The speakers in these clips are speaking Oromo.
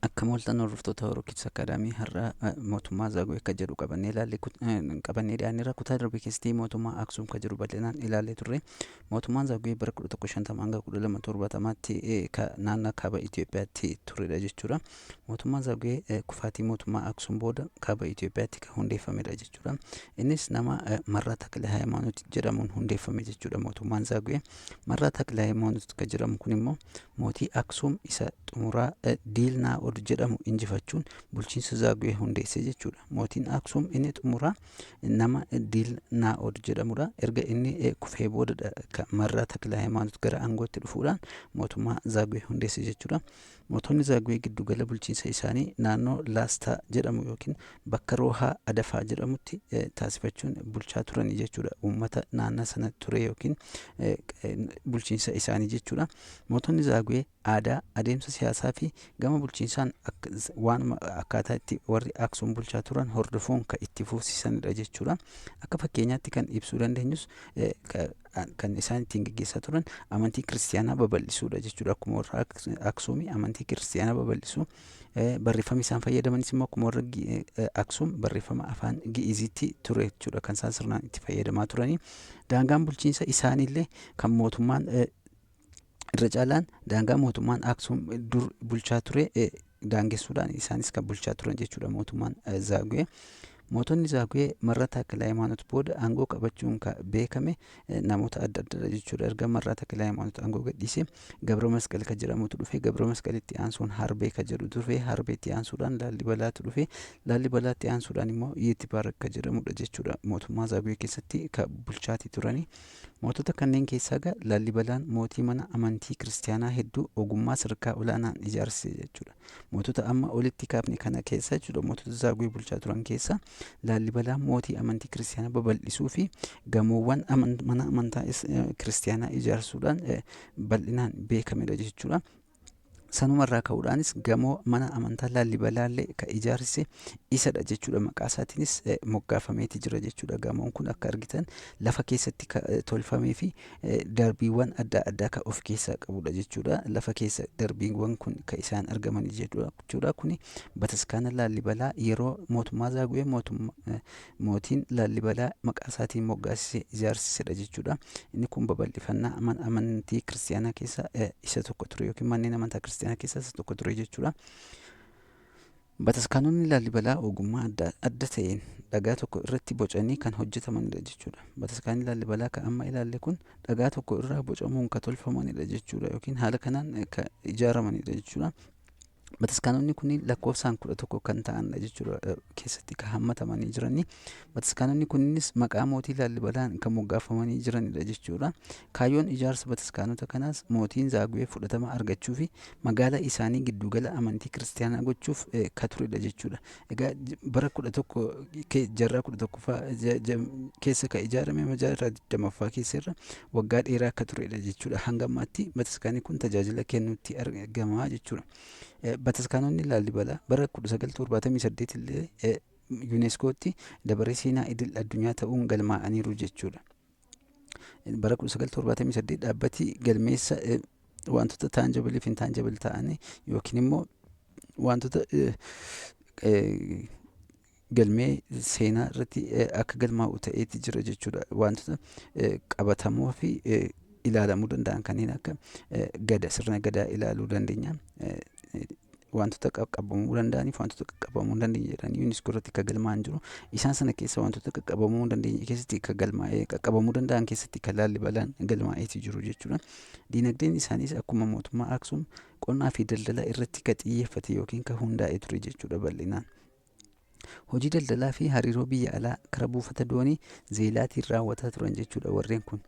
Akka mooltan hordoftoota Rookits Akaadaamii har'a mootummaa Zaagwee akka jedhu qabannee dhiyaanneerra kutaa darbe keessatti mootummaa Aksuum kan jedhu bal'inaan ilaallee turre. Mootummaan Zaagwee bara 1150 hanga 1270tti naannoo kaaba Itoophiyaatti turedha jechuudha. Mootummaan Zaagwee kufaatii mootummaa Aksuum booda kaaba Itoophiyaatti kan hundeeffamedha jechuudha. Innis nama Marraa Takle Hayimaanoot jedhamuun hundeeffame jechuudha. Mootummaan Zaagwee Marraa Takle Hayimaanoot kan jedhamu kun immoo mootii Aksuum isa xumuraa Diilnaa Od jedhamu injifachuun bulchiinsa Zaagwee hundeesse jechuudha. Mootiin Aksuum inni xumuraa nama Diilnaa Od jedhamudha. Erga inni kufee booda Marraa Takle Hayimaanoot gara aangootti dhufuudhaan mootummaa Zaagwee hundeesse jechuudha. Mootonni Zaagwee giddugala bulchiinsa isaanii naannoo Laastaa jedhamu yookiin bakka Roohaa Adafaa jedhamutti taasifachuun bulchaa turanii jechuudha. Uummata naannoo sana ture yookiin bulchiinsa isaanii jechuudha. Mootonni Zaagwee aadaa, adeemsa siyaasaa fi gama bulchiinsaan waan akkaataa itti warri Aksuum bulchaa turan hordofuun kan itti fufsiisanidha jechuudha. Akka fakkeenyaatti kan ibsuu dandeenyus kan isaan ittiin gaggeessaa turan amantii kiristiyaanaa babal'isuudha jechuudha. Akkuma warra Aksuumii amantii kiristiyaanaa babal'isuu, barreeffama isaan fayyadamanis immoo akkuma warra Aksuum barreeffama afaan Gi'iziitti ture jechuudha kan isaan sirnaan itti fayyadamaa turanii. Daangaan bulchiinsa isaaniillee kan mootummaan irra caalaan daangaa mootummaan Aksuum dur bulchaa ture daangessuudhaan isaanis kan bulchaa turan jechuudha mootummaan Zaagwee. Mootonni Zaagwee Marraa Takle Hayimaanoot booda aangoo qabachuun kan beekame namoota adda addaadha jechuudha. Erga Marraa Takle Hayimaanoot aangoo gadhiisee Gabra Masqal kan jedhamutu dhufe. Gabra Masqalitti aansuun Harbee kan jedhu dhufe. Harbeetti aansuudhaan Laallibalaatu dhufe. Laallibalaatti aansuudhaan immoo Yeetibaarak kan jedhamudha jechuudha. Mootummaa Zaagwee keessatti kan bulchaatii turanii. Mootota kanneen keessaa Laallibalaan mootii mana amantii kiristiyaanaa hedduu ogummaa sadarkaa olaanaan ijaarsise jechuudha. Mootota amma olitti kaafne kana keessa jechuudha. Mootota Zaagwee bulchaa turan keessa Laallibalaan mootii amantii kiristiyaanaa babal'isuu fi gamoowwan mana amantaa kiristiyaanaa ijaarsuudhaan bal'inaan beekamedha jechuudha. Sanumarraa ka'uudhaanis gamoo mana amantaa Laallibalaallee kan ijaarsise isadha jechuudha. Maqaa isaatiinis moggaafameeti jira jechuudha. Gamoon kun akka argitan lafa keessatti tolfamee fi darbiiwwan adda addaa kan of keessaa qabudha jechuudha. Lafa keessa darbiiwwan kun kan isaan argaman jechuudha. Kuni bataskaana Laallibalaa yeroo mootummaa Zaagwee mootiin Laallibalaa maqaa isaatiin moggaasise ijaarsisedha jechuudha. Inni kun babal'ifannaa amantii kiristiyaanaa keessaa isa tokko ture yookiin manneen amantaa kiristiyaanaa keessaa isa tokko ture jechuudha. Bataskaanonni Laallibalaa ogummaa adda ta'een dhagaa tokko irratti bocanii kan hojjetamanidha jechuudha. Bataskaanni Laallibalaa kan amma ilaalle kun dhagaa tokko irraa bocamuun kan tolfamanidha jechuudha yookiin haala kanaan kan ijaaramanidha jechuudha. Bataskaanonni kun lakkoofsaan 11 kan ta'anidha jechuudha keessatti kan hammatamanii jiranii. Bataskaanonni kunis maqaa mootii Laallibalaan kan moggaafamanii jiranidha jechuudha. Kaayyoon ijaarsa bataskaanota kanaas mootiin Zaagwee fudhatama argachuu fi magaala isaanii giddugala amantii kiristiyaanaa gochuuf kan turedha jechuudha. Egaa bara 11 keessa kan ijaarame jaarraa 20ffaa keessarra waggaa dheeraa akka turedha jechuudha. Hanga ammaatti bataskaanni kun tajaajila kennuutti argama jechuudha. Bataskaanonni Laallibalaa bara 1978 illee yuuneeskootti dabaree seenaa idil addunyaa ta'uun galmaa'aniiru jechuudha. Bara 1978 dhaabbati galmeessa wantoota taanjabili fi intaanjabili ta'anii yookiin immoo wantoota galmee seenaa irratti akka galmaa'u ta'eeti jira jechuudha. Wantoota qabatamoo fi ilaalamuu danda'an kanneen akka sirna gadaa ilaaluu dandeenya. Wantoota qaqqabamuu danda'aniif wantoota qaqqabamuu hin dandeenye jedhanii yuuniskoo irratti kan galmaa'an jiru. Isaan sana keessa wantoota qaqqabamuu hin dandeenye keessatti kan qaqqabamuu danda'an keessatti kan Laallibalaan galmaa'eeti jiru jechuudha. Diinagdeen isaaniis akkuma mootummaa Aksuum qonnaa fi daldala irratti kan xiyyeeffate yookiin kan hundaa'e ture jechuudha bal'inaan. Hojii daldalaa fi hariiroo biyya alaa karaa buufata doonii Zeelaatiin raawwataa turan jechuudha warreen kun.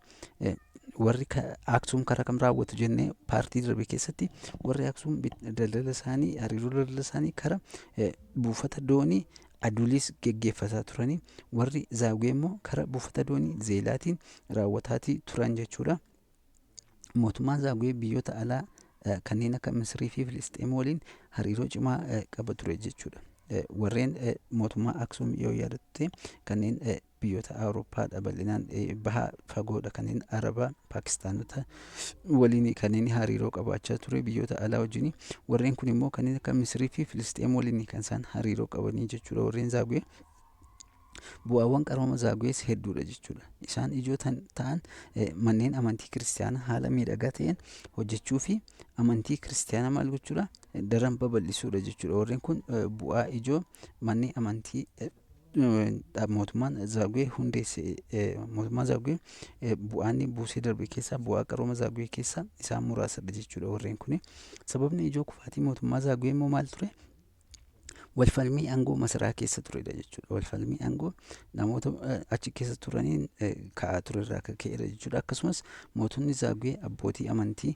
Warri Aksuum karaa kam raawwatu jennee paartii darbe keessatti warri Aksuum daldala isaanii hariiroo daldala isaanii karaa buufata doonii Adulis geggeeffataa turanii, warri Zaagwee immoo karaa buufata doonii Zeelaatiin raawwataatii turan jechuudha. Mootummaan Zaagwee biyyoota alaa kanneen akka Misrii fi Filisxeem waliin hariiroo cimaa qaba ture jechuudha. Warreen mootummaa Aksuum yoo yaadatte kanneen biyyoota Awurooppaadha bal'inaan bahaa fagoodha kanneen Arabaa, Paakistaanota waliin kanneen hariiroo qabaachaa ture biyyoota alaa wajjin. Warreen kun immoo kanneen akka Misrii fi Filisxeem waliin kan isaan hariiroo qabanii jechuudha. Warreen Zaaguwee bu'aawwan qarooma Zaaguwees hedduudha jechuudha. Isaan ijoo ta'an manneen amantii kiristaanaa haala miidhagaa ta'een hojjechuu fi amantii kiristaanaa maal gochuudha daran babal'isuudha jechuudha. Warreen kun bu'aa ijoo manneen amantii mootummaan Zaaguwee hundeesse mootummaa Zaaguwee bu'aan buusee darbe keessaa bu'aa qarooma Zaaguwee keessaa isaan muraasadha jechuudha. Warreen kun sababni ijoo kufaatii mootummaa Zaaguwee immoo maal ture? Walfalmii aangoo masaraa keessa turedha jechuudha. Walfalmii aangoo namoota achi keessa turaniin ka'aa ture irraa akka ka'edha jechuudha. Akkasumas mootonni Zaaguwee abbootii amantii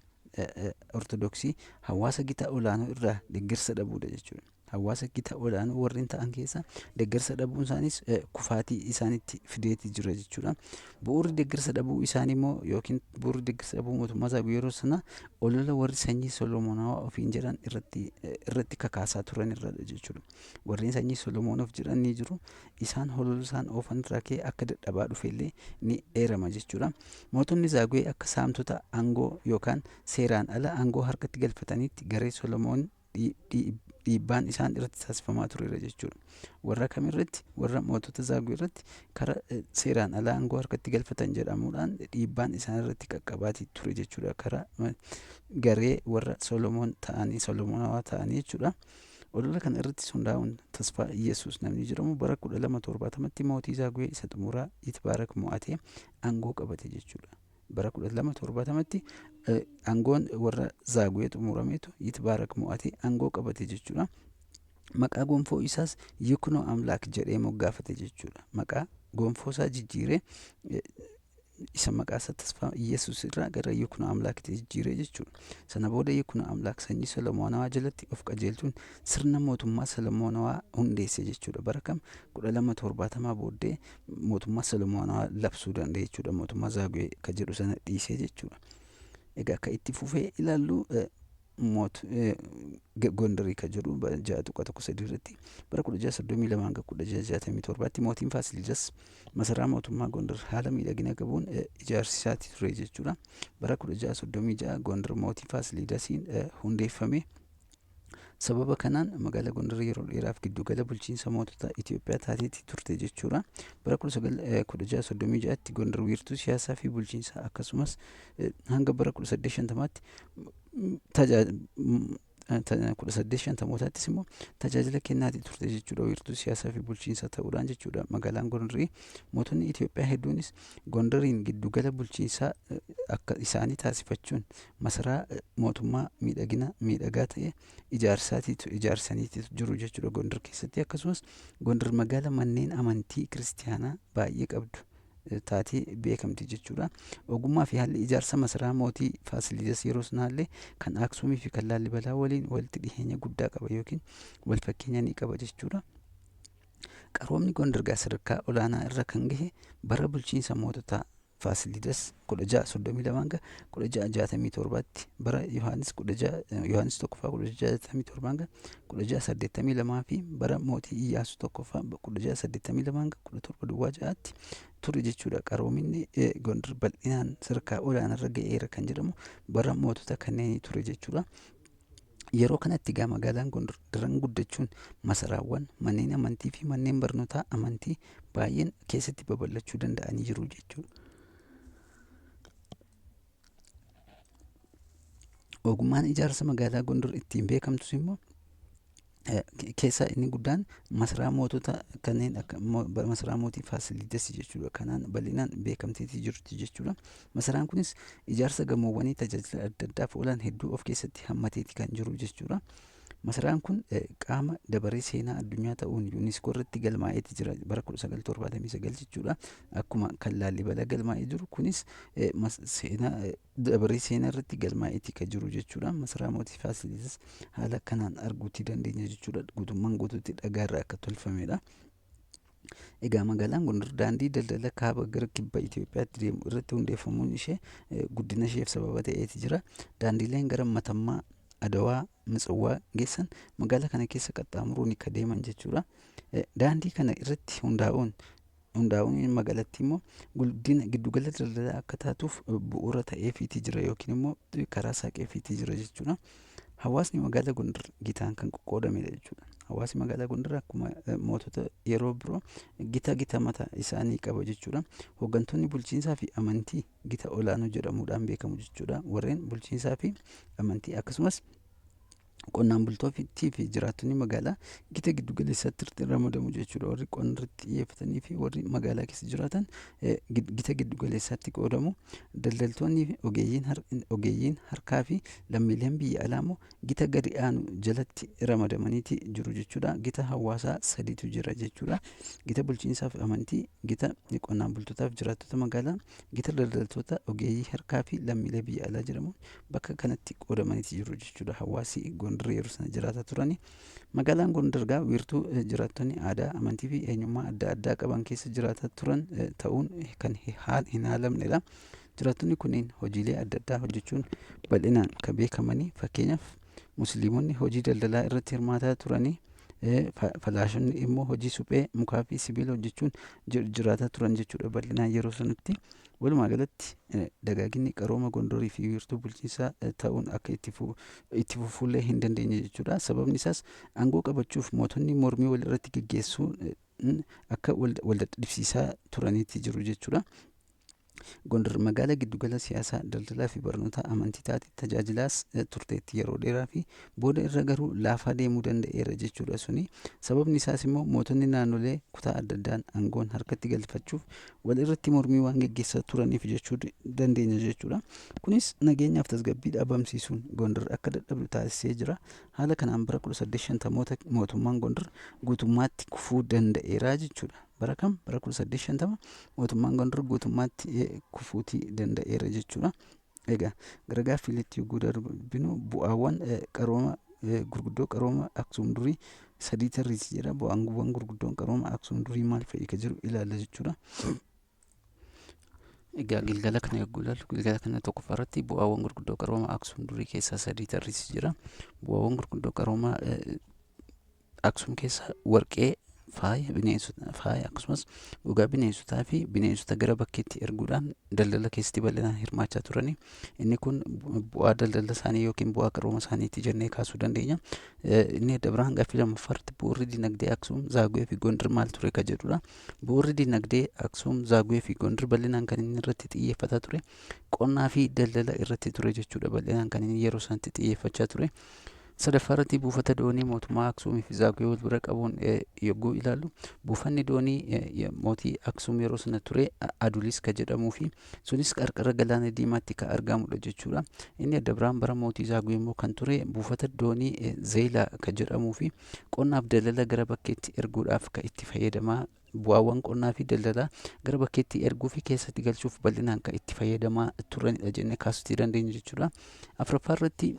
ortodoksii hawaasa gita olaanoo irraa deeggarsa dhabuudha jechuudha. Hawaasa gita olaanoo warreen ta'an keessa deeggarsa dhabuun isaanis kufaatii isaanitti fideeti jira jechuudha. Bu'uurri deeggarsa dhabuu isaanii immoo yookiin bu'uurri deeggarsa dhabuu mootummaa Zaaguwee yeroo sana olola warri sanyii Solomoonaawaa ofiin jedhan irratti kakaasaa turan irradha jechuudha. Warreen sanyii Solomoonaaf jedhan ni jiru. Isaan olola isaan oofan irraa ka'ee akka dadhabaa dhufellee ni eerama jechuudha. Mootonni Zaaguwee akka saamtota aangoo yookaan seeraan ala aangoo harkatti galfataniitti garee Solomoon dhiibbaan isaan irratti taasifamaa tureera jechuudha. Warra kamirratti? Warra mootota Zaaguwee irratti karaa seeraan alaa aangoo harkatti galfatan jedhamuudhaan dhiibbaan isaan irratti qaqqabaatii ture jechuudha. Karaa garee warra Solomoon ta'anii Solomoonaawaa ta'anii jechuudha. Olola kana irratti hundaa'uun Tasfaa Iyesuus namni jedhamu bara 1270tti mootii Zaaguwee isa xumuraa Yitbaarak mo'atee aangoo qabate jechuudha. Bara 1270tti aangoon warra Zaaguwee xumurameetu Yitbaarak mo'atee aangoo qabate jechuudha. Maqaa gonfoo isaas Yiknoo Amlaak jedhee moggaafate jechuudha. Maqaa gonfoo isaa jijjiiree isa maqaa isaa Tasfaa Iyesuus irraa gara Yiknoo Amlaakitti jijjiiree jechuudha. Sana booda Yiknoo Amlaak sanyii Solomoonaawaa jalatti of qajeelchuun sirna mootummaa Solomoonaawaa hundeesse jechuudha. Bara kam 1270 booddee mootummaa Solomoonaawaa labsuu danda'e jechuudha. Mootummaa Zaaguwee ka jedhu sana dhiisee jechuudha. Egaa akka itti fufee ilaallu Gondarii ka jedhu 613 irratti bara 1632 hanga 1667tti mootiin Faasiliidas masaraa mootummaa Gondar haala miidhagina qabuun ijaarsisaati ture jechuudha. Bara 1636 Gondar mootii Faasiliidasiin hundeeffame. Sababa kanaan magaalaa Gondar yeroo dheeraaf giddugala bulchiinsa mootota Itoophiyaa taateetti turte jechuudha. Bara 1636tti Gondar wiirtuu siyaasaa fi bulchiinsaa akkasumas hanga bara 1850tti 1850mootaattis immoo tajaajila kennaati turte jechuudha. Wiirtuu siyaasaa fi bulchiinsaa ta'uudhaan jechuudha. Magaalaan Gondarii mootonni Itoophiyaa hedduunis Gondariin giddugala bulchiinsaa akka isaanii taasifachuun masaraa mootummaa miidhagaa ta'e ijaarsaniitu jiru jechuudha Gondar keessatti. Akkasumas Gondar magaala manneen amantii kiristaanaa baay'ee qabdu taatee beekamti jechuudha. Ogummaa fi haalli ijaarsa masaraa mootii Faasiliidas yeroo sanaallee kan Aksuumii fi kan Laallibalaa waliin walitti dhiheenya guddaa qaba yookiin wal fakkeenya ni qaba jechuudha. Qaroomni Gondar sadarkaa olaanaa irra kan gahe bara bulchiinsa mootota Faasiliidas 1632 hanga 1667tti bara Yohaannis 1667 hanga 1682 fi bara mootii Iyyaasuu 1682 hanga 1706tti ture jechuudha. Qaroominni Gondar bal'inaan sadarkaa olaanaa irra ga'eera kan jedhamu bara mootota kanneenii ture jechuudha. Yeroo kanatti egaa magaalaan Gondar daran guddachuun masaraawwan, manneen amantii fi manneen barnootaa amantii baay'een keessatti babal'achuu danda'anii jiru jechuudha. Ogummaan ijaarsa magaalaa Gondar ittiin beekamtus immoo keessaa inni guddaan masaraa mootota kanneen akka masaraa mootii Faasiliidas jechuudha. Kanaan bal'inaan beekamteetii jirti jechuudha. Masaraan kunis ijaarsa gamoowwanii tajaajila adda addaaf oolan hedduu of keessatti hammateeti kan jiru jechuudha. Masaraan kun qaama dabaree seenaa addunyaa ta'uun yuuniskoo irratti galmaa'eeti jira bara 1979 jechuudha. Akkuma kan Laallibalaa galmaa'ee jiru kunis dabaree seenaa irratti galmaa'eeti kan jiru jechuudha. Masaraa mootii Faasiliidas haala kanaan arguutti dandeenya jechuudha. Guutummaan guutuutti dhagaarraa akka tolfamedha. Egaa magaalaan Gondar daandii daldala kaaba gara kibba Itoophiyaatti deemu irratti hundeeffamuun ishee guddina isheef sababa ta'eeti jira. Daandiileen gara Matammaa, Adawaa, Mitsawwaa geessan magaalaa kana keessa qaxxaamuruun kan deeman jechuudha. Daandii kana irratti hundaa'uun hundaa'uun magaalattii immoo guddina giddugala daldalaa akka taatuuf bu'uura ta'eefiitii jira yookiin immoo karaa saaqeefiitii jira jechuudha. Hawaasni magaalaa Gondar gitaan kan qoqqoodamedha jechuudha. Hawaasni magaalaa Gondar akkuma mootota yeroo biroo gita mataa isaanii qaba jechuudha. Hooggantoonni bulchiinsaa fi amantii gita olaanoo jedhamuudhaan beekamu jechuudha. Warreen bulchiinsaa fi amantii akkasumas qonnaan bultootii fi jiraattonni magaalaa gita giddu galeessaatti ramadamu jechuudha. Warri qonna irratti xiyyeeffatanii fi warri magaalaa keessa jiraatan gita giddu galeessaatti qoodamu. Daldaltoonni fi ogeeyyiin harkaa fi lammiileen biyya alaa immoo gita gadi aanu jalatti ramadamaniiti jiru jechuudha. Gita hawaasaa sadiitu jira jechuudha. Gita bulchiinsaa fi amantii, gita qonnaan bultootaa fi jiraattota magaalaa, gita daldaltoota, ogeeyyii harkaa fi lammiilee biyya alaa jedhamu bakka kanatti qoodamaniiti jiru jechuudha. Hawaasi Gondar yeroo sana jiraataa turani. Magaalaan Gondar gaa wiirtuu jiraattonni aadaa, amantii fi eenyummaa adda addaa qaban keessa jiraataa turan ta'uun kan hin haalamnedha. Jiraattonni kunneen hojiilee adda addaa hojjechuun bal'inaan kan beekamanii. Fakkeenyaaf musliimonni hojii daldalaa irratti hirmaataa turanii. Falaashonni immoo hojii suphee mukaa fi sibiila hojjechuun jiraataa turan jechuudha bal'inaan yeroo sanatti. Walumaa galatti dagaaginni qarooma Gondarii fi wiirtuu bulchiinsaa ta'uun akka itti fufuullee hin dandeenye jechuudha. Sababni isaas aangoo qabachuuf mootonni mormii walirratti gaggeessuun akka wal dadhabsiisaa turaniitti jiru jechuudha. Gondar magaalaa giddugala siyaasaa, daldalaa fi barnoota amantii taate tajaajilaas turteetti yeroo dheeraa fi booda irra garuu laafaa deemuu danda'eera jechuudha suni. Sababni isaas immoo mootonni naannolee kutaa adda addaan aangoon harkatti galfachuuf wal irratti mormii waan gaggeessaa turaniif jechuu dandeenya jechuudha. Kunis nageenyaaf tasgabbii dhabamsiisuun Gondar akka dadhabdu taasisee jira. Haala kanaan bara 1850 mootummaan Gondar guutummaatti kufuu danda'eera jechuudha. Bara kam? Bara 1850 mootummaan Gondar guutummaatti kufuutii danda'eera jechuudha. Egaa gara gaaffiileetti yogguu darbinu bu'aawwan qarooma gurguddoo qarooma Aksuum durii sadii tarreessi jedha. Bu'aawwan gurguddoon qarooma Aksuum durii maal fa'i ka jiru ilaalla jechuudha. Egaa gilgala kana yogguu ilaallu gilgala kana tokkoffaa irratti bu'aawwan gurguddoo qarooma Aksuum durii keessaa sadii tarreessi jira. Bu'aawwan gurguddoo qarooma Aksuum keessaa warqee, faaya akkasumas gogaa bineensotaa fi bineensota gara bakkeetti erguudhaan daldala keessatti bal'inaan hirmaachaa turani. Inni kun bu'aa daldala isaanii yookiin bu'aa qarooma isaaniitti jennee kaasuu dandeenya. Inni adda biraan gaaffii lammaffaatti bu'uurri dinagdee Aksuum, Zaaguwee fi Gondar maal ture ka jedhudha. Bu'uurri dinagdee Aksuum, Zaaguwee fi Gondar bal'inaan kan inni irratti xiyyeeffataa ture qonnaa fi daldala irratti ture jechuudha. Bal'inaan kan inni yeroo sanatti xiyyeeffachaa ture. Sadaffaa irratti buufata doonii mootummaa Aksuumii fi Zaaguwee wal bira qabuun yogguu ilaallu buufanni doonii mootii Aksuum yeroo sana ture Adulis ka jedhamuu fi sunis qarqara galaana diimaatti kan argamudha jechuudha. Inni adda biraan bara mootii Zaaguwee immoo kan ture buufata doonii Zeelaa ka jedhamuu fi qonnaaf daldala gara bakkeetti erguudhaaf kan itti fayyadamaa. Bu'aawwan qonnaa fi daldalaa gara bakkeetti erguu fi keessatti galchuuf bal'inaan kan itti fayyadamaa turanidha jennee kaasuutii dandeenya jechuudha. Afuraffaa irratti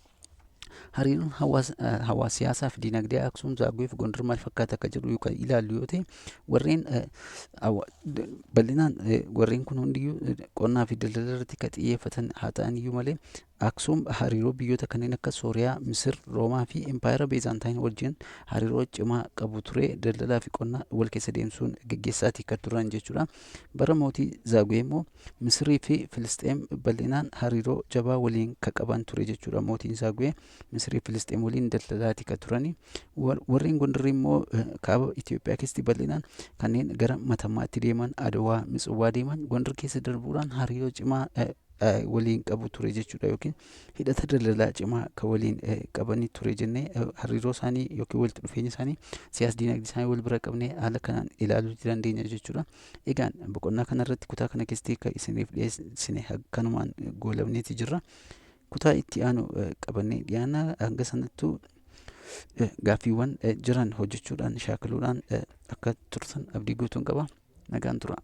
hariiroon hawaasa siyaasaa fi dinagdee Aksuum, Zaaguwee fi Gondar maal fakkaata akka jedhu kan ilaallu yoo ta'e warreen bal'inaan warreen kun hundiyyuu qonnaa fi daldala irratti kan xiyyeeffatan haa ta'an iyyuu malee Aksuum hariiroo biyyoota kanneen akka Sooriyaa, Misir, Roomaa fi Empaayeraa Beezantaayinn wajjin hariiroo cimaa qabu ture. Daldalaa fi qonnaa wal keessa deemsuun gaggeessaatii kan turan jechuudha. Bara mootii Zaaguwee immoo Misirii fi Filisxeem bal'inaan hariiroo jabaa waliin kan qaban ture jechuudha. Mootiin Zaaguwee Misirii fi Filisxeem waliin daldalaatii kan turani. Warreen Gondar immoo kaaba Itoophiyaa keessatti bal'inaan kanneen gara Matammaatti deeman, Adawaa, Mitswaa deeman Gondar keessa darbuudhaan hariiroo cimaa waliin qabu ture jechuudha. Yookiin hidhata daldalaa cimaa kan waliin qabanii ture jennee hariiroo isaanii yookiin walitti dhufeenya isaanii siyaas dinagdee isaanii wal bira qabnee haala kanaan ilaaluu dandeenya jechuudha. Egaan boqonnaa kanarratti kutaa kana keessatti kan isiniif dhiyeessine akkanumaan goolabneeti jirra. Kutaa itti aanu qabannee dhiyaana. Hanga sanattuu gaaffiiwwan jiran hojjechuudhaan shaakaluudhaan akka turtan abdii guutuun qaba. Nagaan tura.